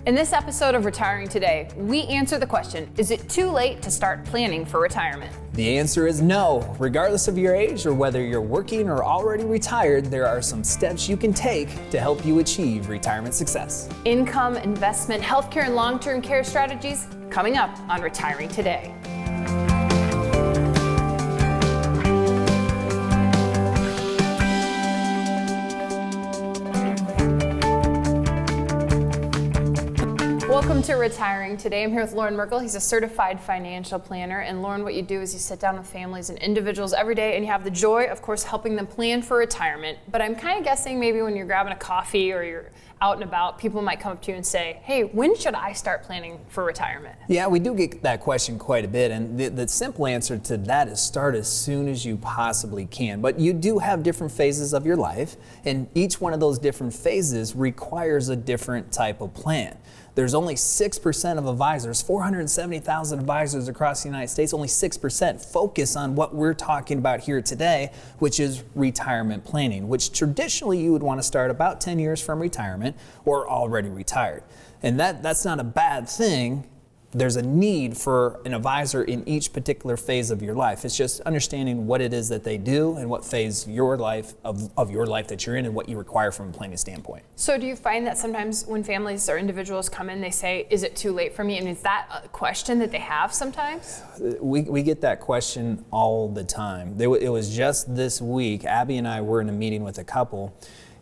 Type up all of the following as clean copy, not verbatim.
In this episode of Retiring Today, we answer the question, is it too late to start planning for retirement? The answer is no. Regardless of your age or whether you're working or already retired, there are some steps you can take to help you achieve retirement success. Income, investment, healthcare, and long-term care strategies coming up on Retiring Today. Welcome to Retiring Today. I'm here with Merkle. He's a certified financial planner. And Lauren, what you do is you sit down with families and individuals every day and you have the joy, of course, helping them plan for retirement. But I'm kind of guessing maybe when you're grabbing a coffee or you're out and about, people might come up to you and say, hey, when should I start planning for retirement? Yeah, we do get that question quite a bit. And the simple answer to that is start as soon as you possibly can. But you do have different phases of your life. And each one of those different phases requires a different type of plan. There's only 6% of advisors, 470,000 advisors across the United States, only 6% focus on what we're talking about here today, which is retirement planning, which traditionally you would want to start about 10 years from retirement or already retired. And that's not a bad thing. There's a need for an advisor in each particular phase of your life. It's just understanding what it is that they do and what phase your life of your life that you're in and what you require from a planning standpoint. So do you find that sometimes when families or individuals come in, they say, is it too late for me? And is that a question that they have sometimes? We get that question all the time. It was just this week, Abby and I were in a meeting with a couple.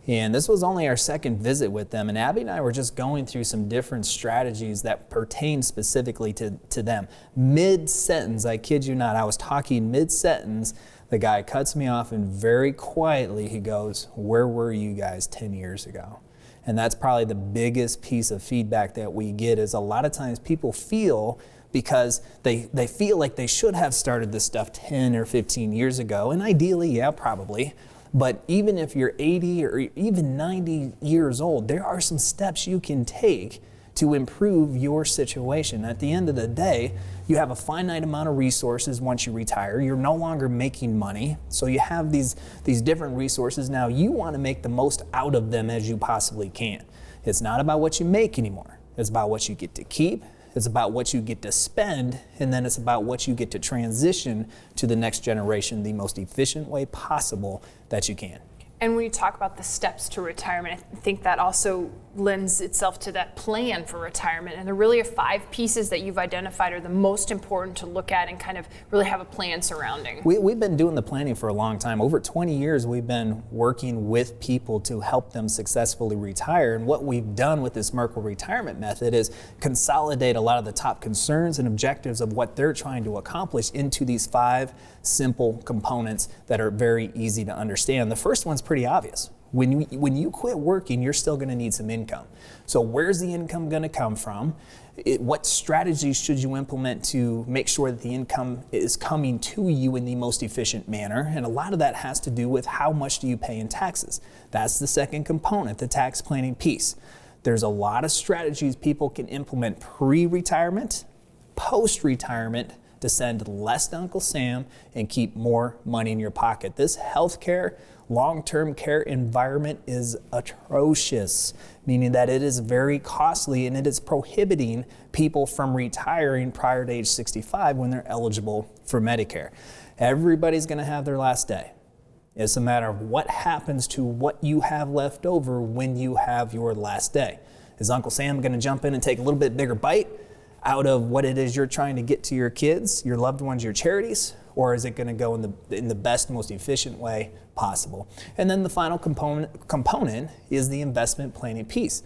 And this was only our second visit with them. And Abby and I were just going through some different strategies that pertain specifically to them. Mid-sentence, I kid you not, I was talking mid-sentence, the guy cuts me off and very quietly he goes, where were you guys 10 years ago? And that's probably the biggest piece of feedback that we get is a lot of times people feel because they feel like they should have started this stuff 10 or 15 years ago. And ideally, yeah, probably. But even if you're 80 or even 90 years old, there are some steps you can take to improve your situation. At the end of the day, you have a finite amount of resources once you retire. You're no longer making money. So you have these different resources. Now you want to make the most out of them as you possibly can. It's not about what you make anymore. It's about what you get to keep. It's about what you get to spend, and then it's about what you get to transition to the next generation the most efficient way possible that you can. And when you talk about the steps to retirement, I think that also lends itself to that plan for retirement. And there really are 5 pieces that you've identified are the most important to look at and kind of really have a plan surrounding. We've been doing the planning for a long time. Over 20 years, we've been working with people to help them successfully retire. And what we've done with this Merkle retirement method is consolidate a lot of the top concerns and objectives of what they're trying to accomplish into these 5 simple components that are very easy to understand. The first one's pretty obvious. When you quit working, you're still going to need some income. So where's the income going to come from? What strategies should you implement to make sure that the income is coming to you in the most efficient manner? And a lot of that has to do with how much do you pay in taxes. That's the second component, the tax planning piece. There's a lot of strategies people can implement pre-retirement, post-retirement, to send less to Uncle Sam and keep more money in your pocket. This healthcare, long-term care environment is atrocious, meaning that it is very costly and it is prohibiting people from retiring prior to age 65 when they're eligible for Medicare. Everybody's gonna have their last day. It's a matter of what happens to what you have left over when you have your last day. Is Uncle Sam gonna jump in and take a little bit bigger bite out of what it is you're trying to get to your kids, your loved ones, your charities, or is it going to go in the best, most efficient way possible? And then the final component is the investment planning piece.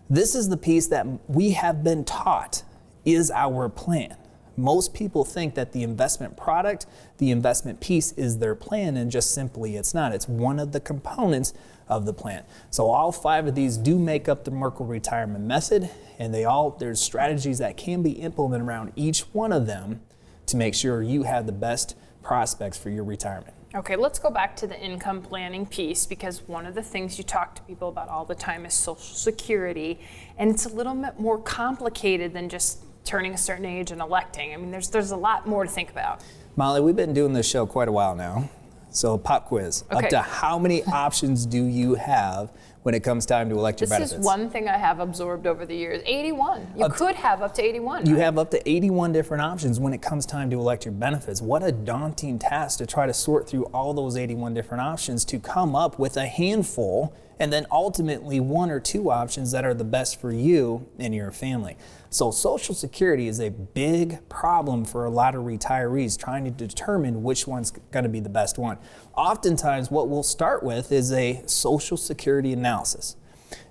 This is the piece that we have been taught is our plan. Most people think that the investment product, the investment piece is their plan, and just simply it's not. It's one of the components of the plan. So all 5 of these do make up the Merkle retirement method, and there's strategies that can be implemented around each one of them to make sure you have the best prospects for your retirement. Okay, let's go back to the income planning piece, because one of the things you talk to people about all the time is Social Security, and it's a little bit more complicated than just turning a certain age and electing. I mean, there's a lot more to think about. Molly, we've been doing this show quite a while now. So pop quiz. Okay. Up to how many options do you have when it comes time to elect your benefits. This is one thing I have absorbed over the years. 81. You could have up to 81. You right? have up to 81 different options when it comes time to elect your benefits. What a daunting task to try to sort through all those 81 different options to come up with a handful, and then ultimately one or two options that are the best for you and your family. So Social Security is a big problem for a lot of retirees trying to determine which one's going to be the best one. Oftentimes what we'll start with is a Social Security analysis,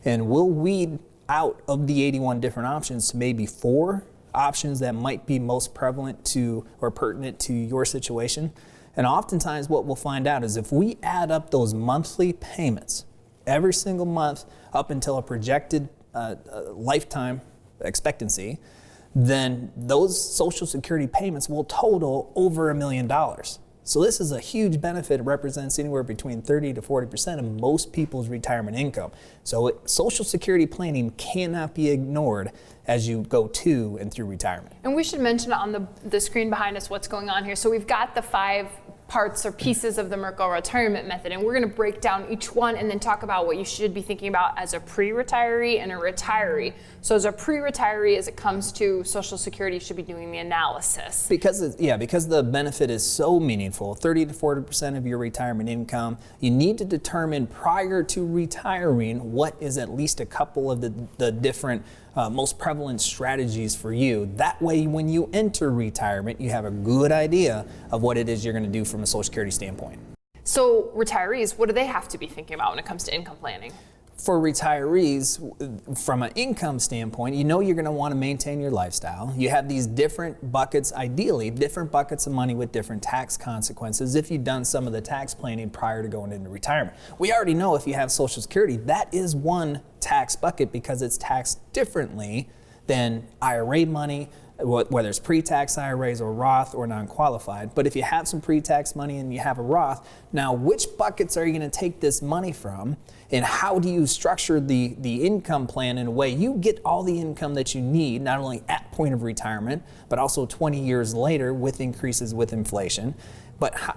and we'll weed out of the 81 different options to maybe 4 options that might be most prevalent to or pertinent to your situation. And oftentimes what we'll find out is if we add up those monthly payments every single month up until a projected lifetime expectancy, then those Social Security payments will total over $1 million. So this is a huge benefit. It represents anywhere between 30 to 40% of most people's retirement income. So Social Security planning cannot be ignored as you go to and through retirement. And we should mention on the screen behind us what's going on here. So we've got the 5 parts or pieces of the Merkle retirement method, and we're going to break down each one and then talk about what you should be thinking about as a pre-retiree and a retiree. So as a pre-retiree, as it comes to Social Security, you should be doing the analysis. Because the benefit is so meaningful, 30 to 40% of your retirement income, you need to determine prior to retiring what is at least a couple of the different most prevalent strategies for you. That way, when you enter retirement, you have a good idea of what it is you're going to do from a Social Security standpoint. So retirees, what do they have to be thinking about when it comes to income planning? For retirees, from an income standpoint, you know you're going to want to maintain your lifestyle. You have these different buckets, ideally, different buckets of money with different tax consequences if you've done some of the tax planning prior to going into retirement. We already know if you have Social Security, that is one tax bucket because it's taxed differently than IRA money, whether it's pre-tax IRAs or Roth or non-qualified. But if you have some pre-tax money and you have a Roth, now which buckets are you going to take this money from, and how do you structure the income plan in a way you get all the income that you need, not only at point of retirement, but also 20 years later with increases with inflation.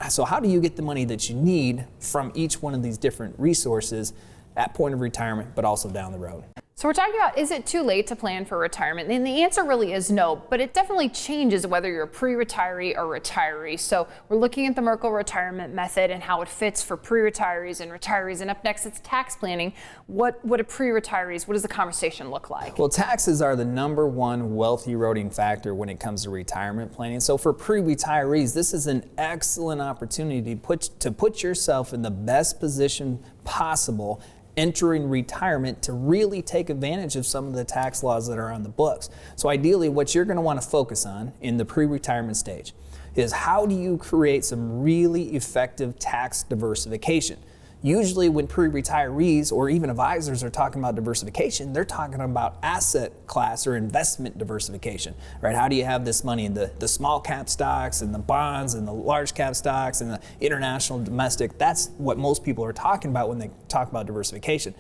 So how do you get the money that you need from each one of these different resources at point of retirement, but also down the road? So we're talking about, is it too late to plan for retirement? And the answer really is no, but it definitely changes whether you're a pre-retiree or retiree. So we're looking at the Merkle retirement method and how it fits for pre-retirees and retirees. And up next, it's tax planning. What does the conversation look like? Well, taxes are the number one wealth eroding factor when it comes to retirement planning. So for pre-retirees, this is an excellent opportunity to put yourself in the best position possible entering retirement to really take advantage of some of the tax laws that are on the books. So ideally, what you're going to want to focus on in the pre-retirement stage is how do you create some really effective tax diversification. Usually when pre-retirees or even advisors are talking about diversification, they're talking about asset class or investment diversification, right? How do you have this money in the small cap stocks and the bonds and the large cap stocks and the international domestic? That's what most people are talking about when they talk about diversification.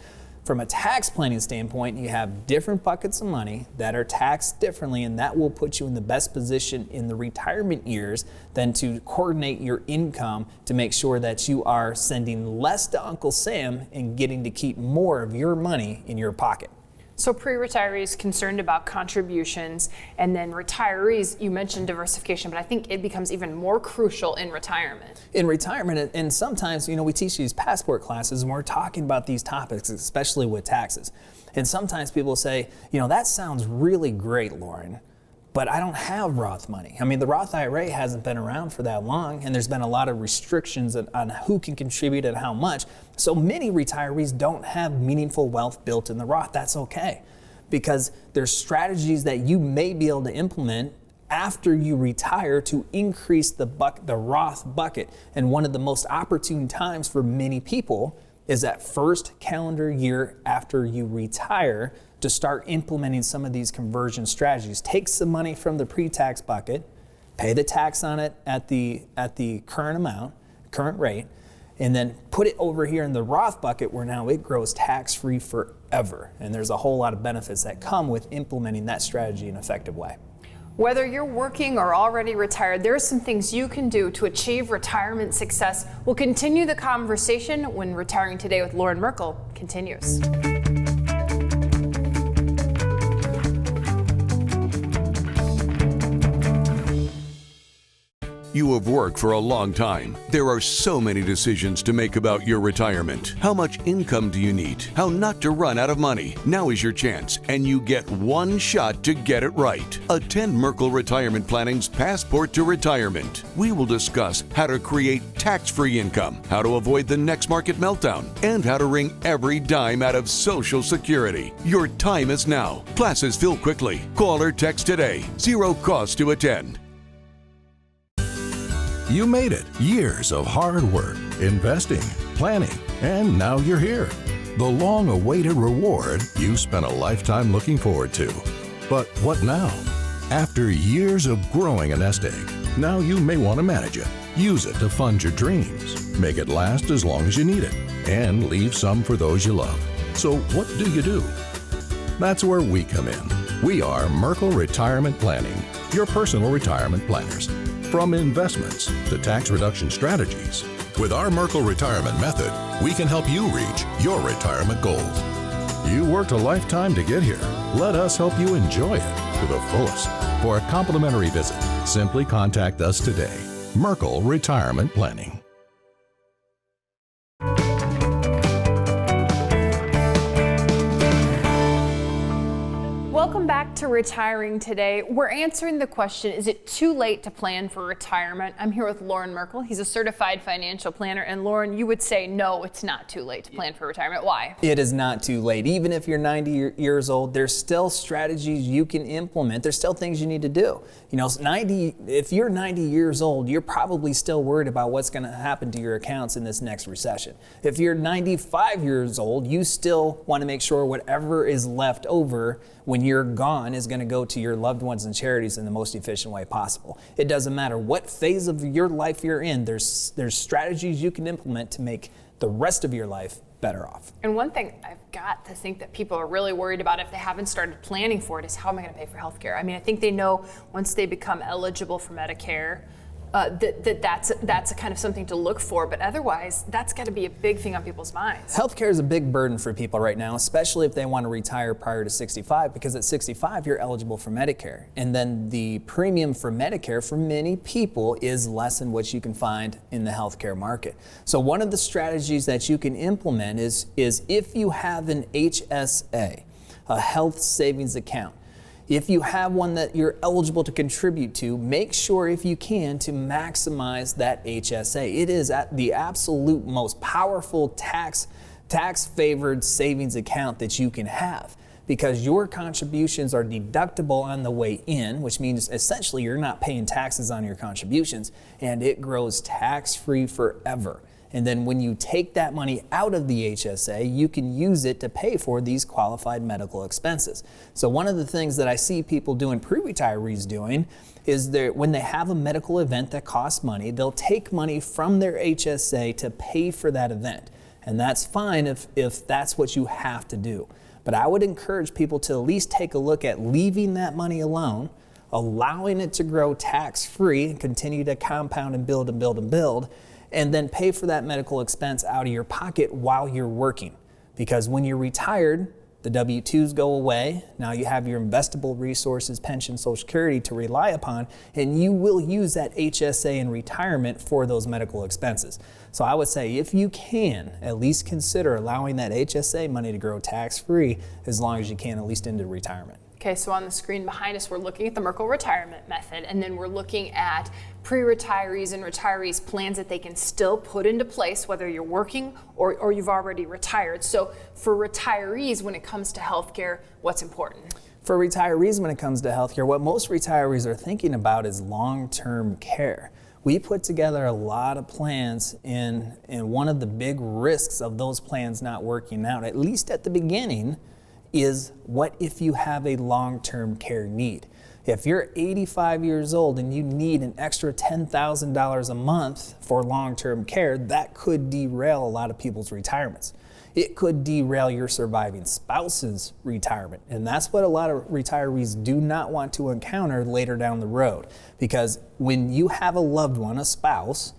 From a tax planning standpoint, you have different buckets of money that are taxed differently, and that will put you in the best position in the retirement years than to coordinate your income to make sure that you are sending less to Uncle Sam and getting to keep more of your money in your pocket. So pre-retirees concerned about contributions, and then retirees, you mentioned diversification, but I think it becomes even more crucial in retirement. In retirement, and sometimes, we teach these passport classes and we're talking about these topics, especially with taxes. And sometimes people say, that sounds really great, Lauren, but I don't have Roth money. I mean, the Roth IRA hasn't been around for that long, and there's been a lot of restrictions on who can contribute and how much. So many retirees don't have meaningful wealth built in the Roth. That's okay, because there's strategies that you may be able to implement after you retire to increase the Roth bucket. And one of the most opportune times for many people is that first calendar year after you retire to start implementing some of these conversion strategies. Take some money from the pre-tax bucket, pay the tax on it at the current amount, current rate, and then put it over here in the Roth bucket where now it grows tax-free forever. And there's a whole lot of benefits that come with implementing that strategy in an effective way. Whether you're working or already retired, there are some things you can do to achieve retirement success. We'll continue the conversation when Retiring Today with Lauren Merkle continues. You have worked for a long time. There are so many decisions to make about your retirement. How much income do you need? How not to run out of money? Now is your chance, and you get one shot to get it right. Attend Merkle Retirement Planning's Passport to Retirement. We will discuss how to create tax-free income, how to avoid the next market meltdown, and how to wring every dime out of Social Security. Your time is now. Classes fill quickly. Call or text today. Zero cost to attend. You made it. Years of hard work, investing, planning, and now you're here. The long-awaited reward you spent a lifetime looking forward to. But what now? After years of growing a nest egg, now you may want to manage it. Use it to fund your dreams. Make it last as long as you need it. And leave some for those you love. So what do? That's where we come in. We are Merkle Retirement Planning, your personal retirement planners. From investments to tax reduction strategies, with our Merkle Retirement Method, we can help you reach your retirement goals. You worked a lifetime to get here. Let us help you enjoy it to the fullest. For a complimentary visit, simply contact us today. Merkle Retirement Planning. Welcome back to Retiring Today. We're answering the question, is it too late to plan for retirement? I'm here with Lauren Merkle. He's a certified financial planner. And Lauren, you would say, no, it's not too late to plan for retirement. Why? It is not too late. Even if you're 90 years old, there's still strategies you can implement. There's still things you need to do. You know, if you're 90 years old, you're probably still worried about what's going to happen to your accounts in this next recession. If you're 95 years old, you still want to make sure whatever is left over when you're gone is going to go to your loved ones and charities in the most efficient way possible. It doesn't matter what phase of your life you're in, there's strategies you can implement to make the rest of your life better off. And one thing I've got to think that people are really worried about if they haven't started planning for it is, how am I going to pay for healthcare? I mean, I think they know once they become eligible for Medicare, that's a kind of something to look for, but otherwise, that's got to be a big thing on people's minds. Healthcare is a big burden for people right now, especially if they want to retire prior to 65, because at 65, you're eligible for Medicare. And then the premium for Medicare for many people is less than what you can find in the healthcare market. So one of the strategies that you can implement is if you have an HSA, a health savings account, if you have one that you're eligible to contribute to, make sure, if you can, to maximize that HSA. It is the absolute most powerful tax-favored savings account that you can have, because your contributions are deductible on the way in, which means essentially you're not paying taxes on your contributions, and it grows tax-free forever. And then when you take that money out of the HSA, you can use it to pay for these qualified medical expenses. So one of the things that I see people doing, pre-retirees doing, is when they have a medical event that costs money, they'll take money from their HSA to pay for that event. And that's fine if that's what you have to do. But I would encourage people to at least take a look at leaving that money alone, allowing it to grow tax-free and continue to compound and build and build and build, and then pay for that medical expense out of your pocket while you're working. Because when you're retired, the W-2s go away. Now you have your investable resources, pension, Social Security to rely upon, and you will use that HSA in retirement for those medical expenses. So I would say, if you can, at least consider allowing that HSA money to grow tax-free as long as you can, at least into retirement. Okay, so on the screen behind us, we're looking at the Merkle Retirement Method, and then we're looking at pre-retirees and retirees plans that they can still put into place, whether you're working or you've already retired. So for retirees, when it comes to healthcare, what's important? For retirees, when it comes to healthcare, what most retirees are thinking about is long-term care. We put together a lot of plans, and one of the big risks of those plans not working out, at least at the beginning, is what if you have a long-term care need? If you're 85 years old and you need an extra $10,000 a month for long-term care, that could derail a lot of people's retirements. It could derail your surviving spouse's retirement. And that's what a lot of retirees do not want to encounter later down the road. Because when you have a loved one, a spouse,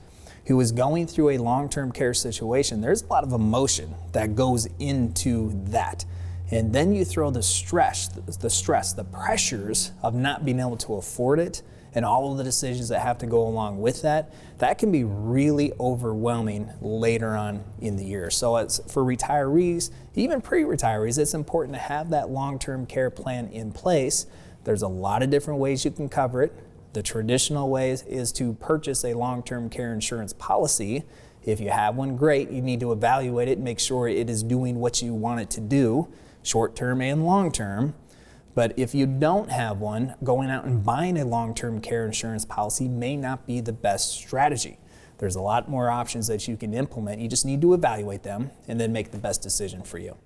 who is going through a long-term care situation, there's a lot of emotion that goes into that. And then you throw the stress, the pressures of not being able to afford it, and all of the decisions that have to go along with that, that can be really overwhelming later on in the year. So for retirees, even pre-retirees, it's important to have that long-term care plan in place. There's a lot of different ways you can cover it. The traditional way is to purchase a long-term care insurance policy. If you have one, great. You need to evaluate it and make sure it is doing what you want it to do, short-term and long-term. But if you don't have one, going out and buying a long-term care insurance policy may not be the best strategy. There's a lot more options that you can implement. You just need to evaluate them and then make the best decision for you.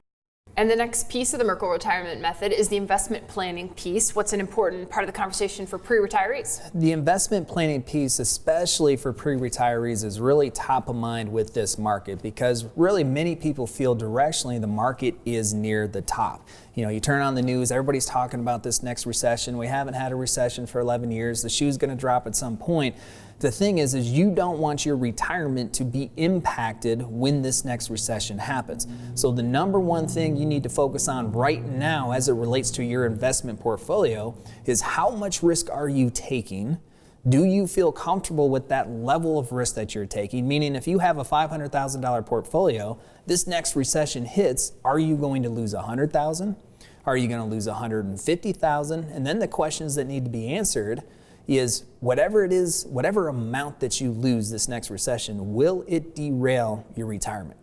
And the next piece of the Merkle retirement method is the investment planning piece. What's an important part of the conversation for pre-retirees? The investment planning piece, especially for pre-retirees, is really top of mind with this market because really many people feel directionally the market is near the top. You know, you turn on the news, everybody's talking about this next recession. We haven't had a recession for 11 years. The shoe's going to drop at some point. The thing is you don't want your retirement to be impacted when this next recession happens. So the number one thing you need to focus on right now as it relates to your investment portfolio is how much risk are you taking? Do you feel comfortable with that level of risk that you're taking? Meaning if you have a $500,000 portfolio, this next recession hits, are you going to lose $100,000? Are you going to lose $150,000? And then the questions that need to be answered is whatever it is, whatever amount that you lose this next recession, will it derail your retirement?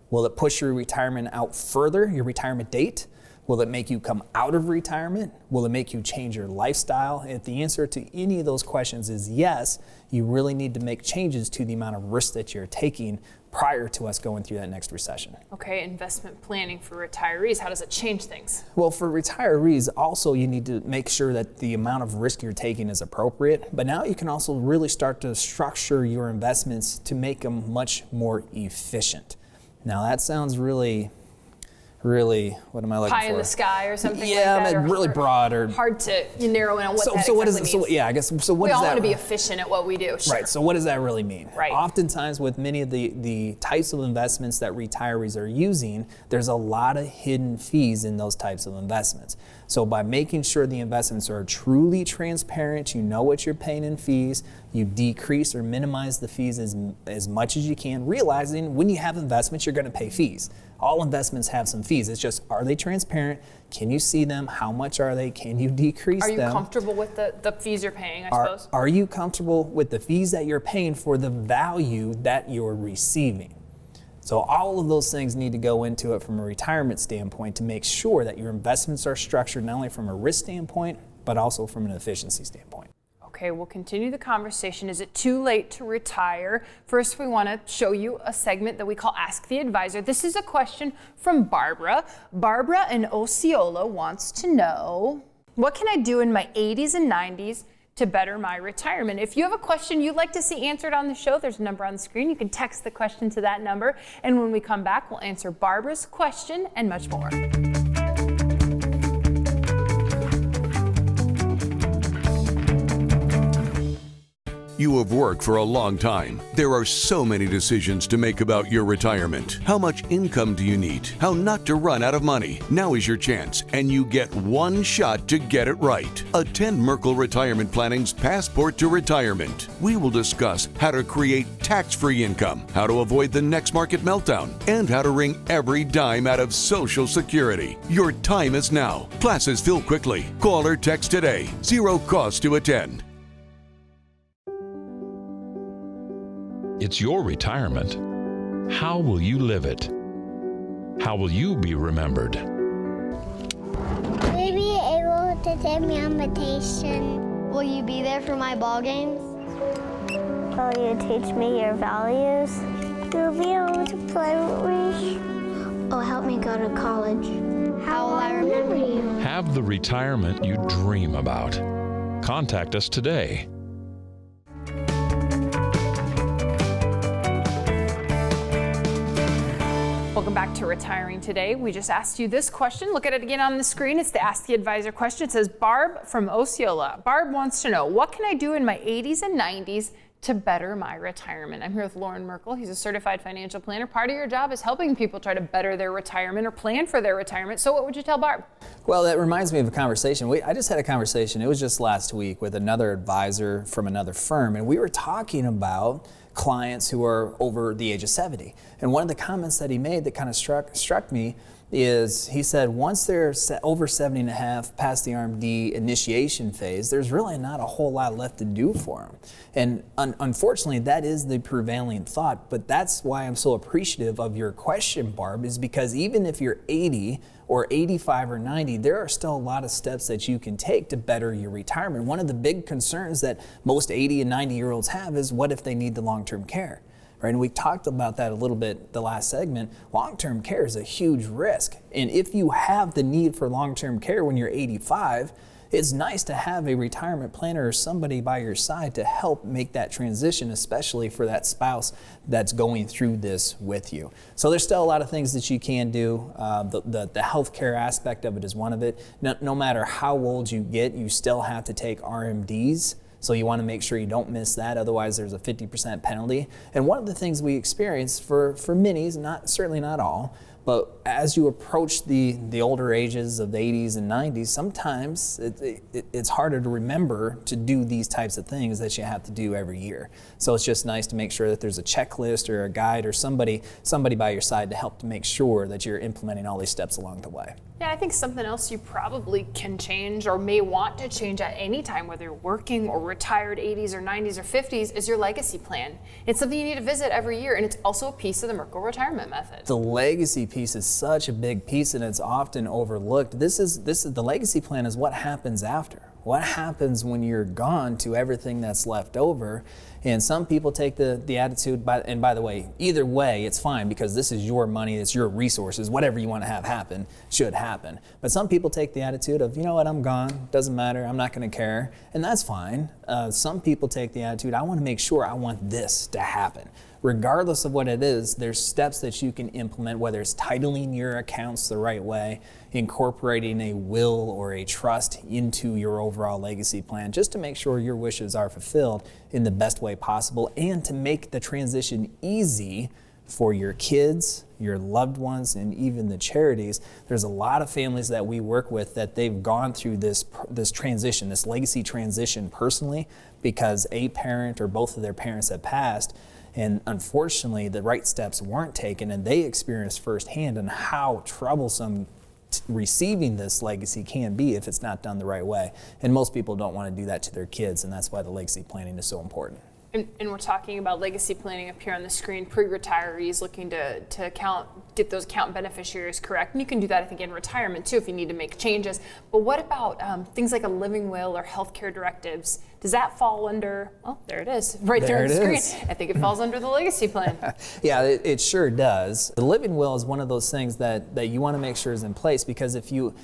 Will it push your retirement out further, your retirement date? Will it make you come out of retirement? Will it make you change your lifestyle? If the answer to any of those questions is yes, you really need to make changes to the amount of risk that you're taking prior to us going through that next recession. Okay, investment planning for retirees, how does it change things? Well, for retirees, also you need to make sure that the amount of risk you're taking is appropriate, but now you can also really start to structure your investments to make them much more efficient. Now that sounds really, what am I looking for? Pie in the sky or something yeah, like that? Yeah, really broad or... Hard to narrow in on what that so what exactly is, means. so yeah, I guess, so what we does all that... want to be efficient at what we do, sure. Right, so what does that really mean? Right. Oftentimes with many of the types of investments that retirees are using, there's a lot of hidden fees in those types of investments. So by making sure the investments are truly transparent, you know what you're paying in fees, you decrease or minimize the fees as much as you can, realizing when you have investments, you're going to pay fees. All investments have some fees. It's just, are they transparent? Can you see them? How much are they? Can you decrease them? Are you comfortable with the fees you're paying, I suppose? Are you comfortable with the fees that you're paying for the value that you're receiving? So all of those things need to go into it from a retirement standpoint to make sure that your investments are structured not only from a risk standpoint, but also from an efficiency standpoint. Okay, we'll continue the conversation. Is it too late to retire? First, we want to show you a segment that we call Ask the Advisor. This is a question from Barbara. Barbara in Osceola wants to know, what can I do in my 80s and 90s to better my retirement? If you have a question you'd like to see answered on the show, there's a number on the screen. You can text the question to that number. And when we come back, we'll answer Barbara's question and much more. You have worked for a long time. There are so many decisions to make about your retirement. How much income do you need? How not to run out of money? Now is your chance, and you get one shot to get it right. Attend Merkle Retirement Planning's Passport to Retirement. We will discuss how to create tax-free income, how to avoid the next market meltdown, and how to wring every dime out of Social Security. Your time is now. Classes fill quickly. Call or text today. Zero cost to attend. It's your retirement. How will you live it? How will you be remembered? Will you be able to take me on vacation? Will you be there for my ball games? Will you teach me your values? Will you be able to play with me? Oh, help me go to college. How will I remember you? Have the retirement you dream about. Contact us today. Welcome back to Retiring Today. We just asked you this question. Look at it again on the screen. It's the Ask the Advisor question. It says, Barb from Osceola. Barb wants to know, what can I do in my 80s and 90s to better my retirement? I'm here with Lauren Merkle. He's a certified financial planner. Part of your job is helping people try to better their retirement or plan for their retirement. So what would you tell Barb? Well, that reminds me of a conversation. I just had a conversation, it was just last week, with another advisor from another firm, and we were talking about clients who are over the age of 70. And one of the comments that he made that kind of struck me is he said once they're over 70 and a half, past the RMD initiation phase, there's really not a whole lot left to do for them. And unfortunately, that is the prevailing thought, but that's why I'm so appreciative of your question, Barb, is because even if you're 80 or 85 or 90, there are still a lot of steps that you can take to better your retirement. One of the big concerns that most 80 and 90-year-olds have is what if they need the long-term care? Right, and we talked about that a little bit the last segment. Long-term care is a huge risk. And if you have the need for long-term care when you're 85, it's nice to have a retirement planner or somebody by your side to help make that transition, especially for that spouse that's going through this with you. So there's still a lot of things that you can do. The healthcare aspect of it is one of it. No matter how old you get, you still have to take RMDs. So you want to make sure you don't miss that, otherwise there's a 50% penalty. And one of the things we experience for many, certainly not all, but as you approach the older ages of the 80s and 90s, sometimes it's harder to remember to do these types of things that you have to do every year. So it's just nice to make sure that there's a checklist or a guide or somebody by your side to help to make sure that you're implementing all these steps along the way. Yeah, I think something else you probably can change or may want to change at any time, whether you're working or retired, 80s or 90s or 50s, is your legacy plan. It's something you need to visit every year, and it's also a piece of the Merkle retirement method. The legacy piece is such a big piece, and it's often overlooked. This is the legacy plan is what happens after. What happens when you're gone to everything that's left over? And some people take the attitude, and by the way, either way, it's fine because this is your money, it's your resources, whatever you want to have happen should happen. But some people take the attitude of, you know what, I'm gone, doesn't matter, I'm not going to care, and that's fine. Some people take the attitude, I want to make sure I want this to happen. Regardless of what it is, there's steps that you can implement, whether it's titling your accounts the right way, incorporating a will or a trust into your overall legacy plan, just to make sure your wishes are fulfilled in the best way possible and to make the transition easy for your kids, your loved ones, and even the charities. There's a lot of families that we work with that they've gone through this transition, this legacy transition personally, because a parent or both of their parents have passed. And unfortunately, the right steps weren't taken, and they experienced firsthand on how troublesome receiving this legacy can be if it's not done the right way. And most people don't want to do that to their kids, and that's why the legacy planning is so important. And we're talking about legacy planning up here on the screen, pre-retirees looking to get those account beneficiaries correct. And you can do that, I think, in retirement too if you need to make changes. But what about things like a living will or healthcare directives? Does that fall under, oh, there it is, right there on the screen. I think it falls under the legacy plan. Yeah, it sure does. The living will is one of those things that you want to make sure is in place, because if you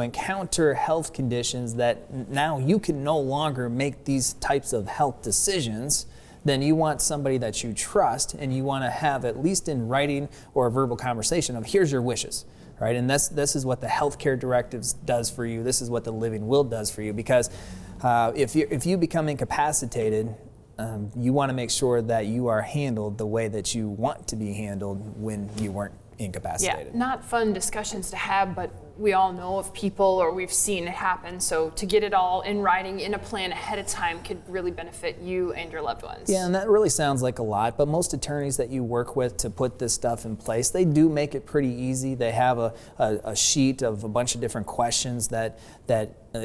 encounter health conditions that now you can no longer make these types of health decisions, then you want somebody that you trust, and you want to have, at least in writing or a verbal conversation, of here's your wishes, right? And this is what the healthcare directives does for you. This is what the living will does for you, because if you become incapacitated, you want to make sure that you are handled the way that you want to be handled when you weren't incapacitated. Yeah, not fun discussions to have, but we all know of people, or we've seen it happen. So to get it all in writing in a plan ahead of time could really benefit you and your loved ones. Yeah, and that really sounds like a lot, but most attorneys that you work with to put this stuff in place, they do make it pretty easy. They have a sheet of a bunch of different questions that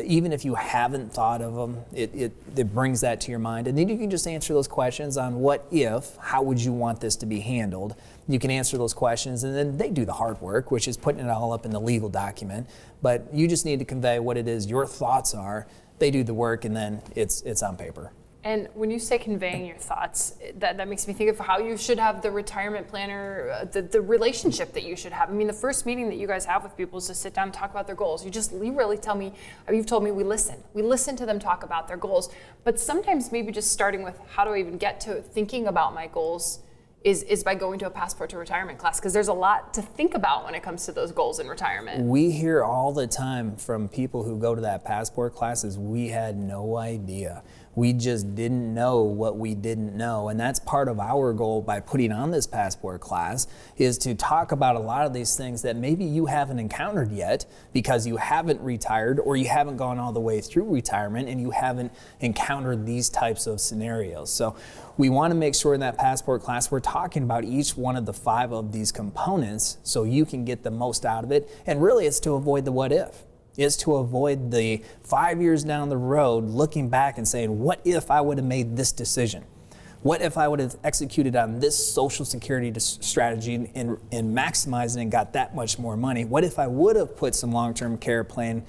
even if you haven't thought of them, it brings that to your mind. And then you can just answer those questions on what if, how would you want this to be handled? You can answer those questions, and then they do the hard work, which is putting it all up in the legal document. But you just need to convey what it is your thoughts are. They do the work, and then it's on paper. And when you say conveying your thoughts, that makes me think of how you should have the retirement planner, the relationship that you should have. I mean, the first meeting that you guys have with people is to sit down and talk about their goals. You really tell me, you've told me we listen. We listen to them talk about their goals. But sometimes maybe just starting with, how do I even get to thinking about my goals, is by going to a Passport to Retirement class, because there's a lot to think about when it comes to those goals in retirement. We hear all the time from people who go to that Passport classes, we had no idea. We just didn't know what we didn't know. And that's part of our goal by putting on this Passport class, is to talk about a lot of these things that maybe you haven't encountered yet because you haven't retired, or you haven't gone all the way through retirement and you haven't encountered these types of scenarios. So we want to make sure in that Passport class we're talking about each one of the 5 of these components so you can get the most out of it. And really it's to avoid the what if. Is to avoid the 5 years down the road looking back and saying, what if I would have made this decision? What if I would have executed on this Social Security strategy and maximized it and got that much more money? What if I would have put some long-term care planning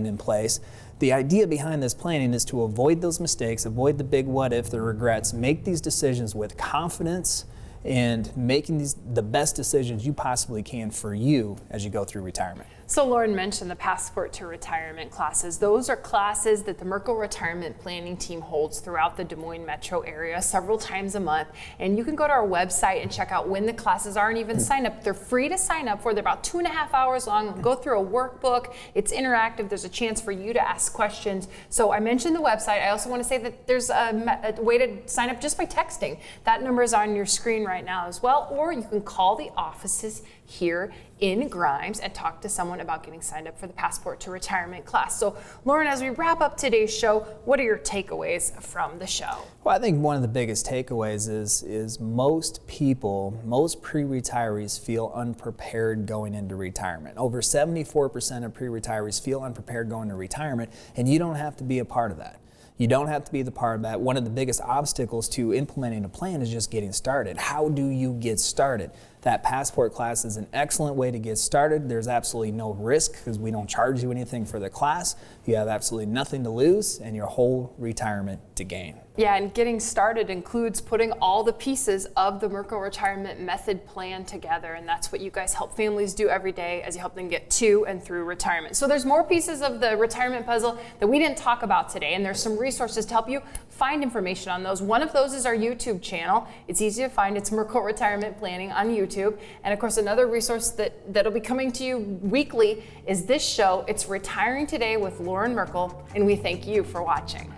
in place? The idea behind this planning is to avoid those mistakes, avoid the big what if, the regrets, make these decisions with confidence, and making the best decisions you possibly can for you as you go through retirement. So Lauren mentioned the Passport to Retirement classes. Those are classes that the Merkle Retirement Planning Team holds throughout the Des Moines metro area several times a month. And you can go to our website and check out when the classes are and even sign up. They're free to sign up for. They're about 2.5 hours long. Go through a workbook. It's interactive. There's a chance for you to ask questions. So I mentioned the website. I also want to say that there's a way to sign up just by texting. That number is on your screen right now as well. Or you can call the offices here in Grimes and talk to someone about getting signed up for the Passport to Retirement class. So Lauren, as we wrap up today's show, what are your takeaways from the show? Well, I think one of the biggest takeaways is most people, most pre-retirees feel unprepared going into retirement. Over 74% of pre-retirees feel unprepared going to retirement, and you don't have to be a part of that. You don't have to be the part of that. One of the biggest obstacles to implementing a plan is just getting started. How do you get started? That Passport class is an excellent way to get started. There's absolutely no risk because we don't charge you anything for the class. You have absolutely nothing to lose and your whole retirement to gain. Yeah, and getting started includes putting all the pieces of the Merkle Retirement Method plan together, and that's what you guys help families do every day as you help them get to and through retirement. So there's more pieces of the retirement puzzle that we didn't talk about today, and there's some resources to help you find information on those. One of those is our YouTube channel. It's easy to find. It's Merkle Retirement Planning on YouTube. And of course, another resource that'll be coming to you weekly is this show. It's Retiring Today with Lauren Merkle, and we thank you for watching.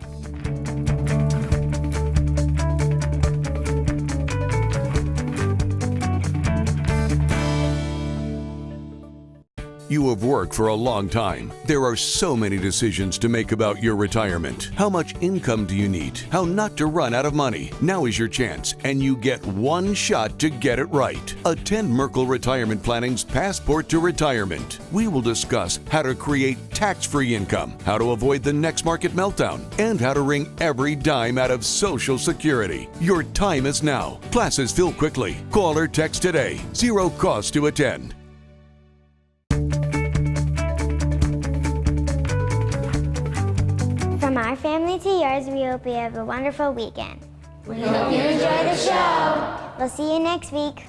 You have worked for a long time. There are so many decisions to make about your retirement. How much income do you need? How not to run out of money? Now is your chance, and you get one shot to get it right. Attend Merkle Retirement Planning's Passport to Retirement. We will discuss how to create tax-free income, how to avoid the next market meltdown, and how to wring every dime out of Social Security. Your time is now. Classes fill quickly. Call or text today. Zero cost to attend. From our family to yours, we hope you have a wonderful weekend. We hope you enjoy the show. We'll see you next week.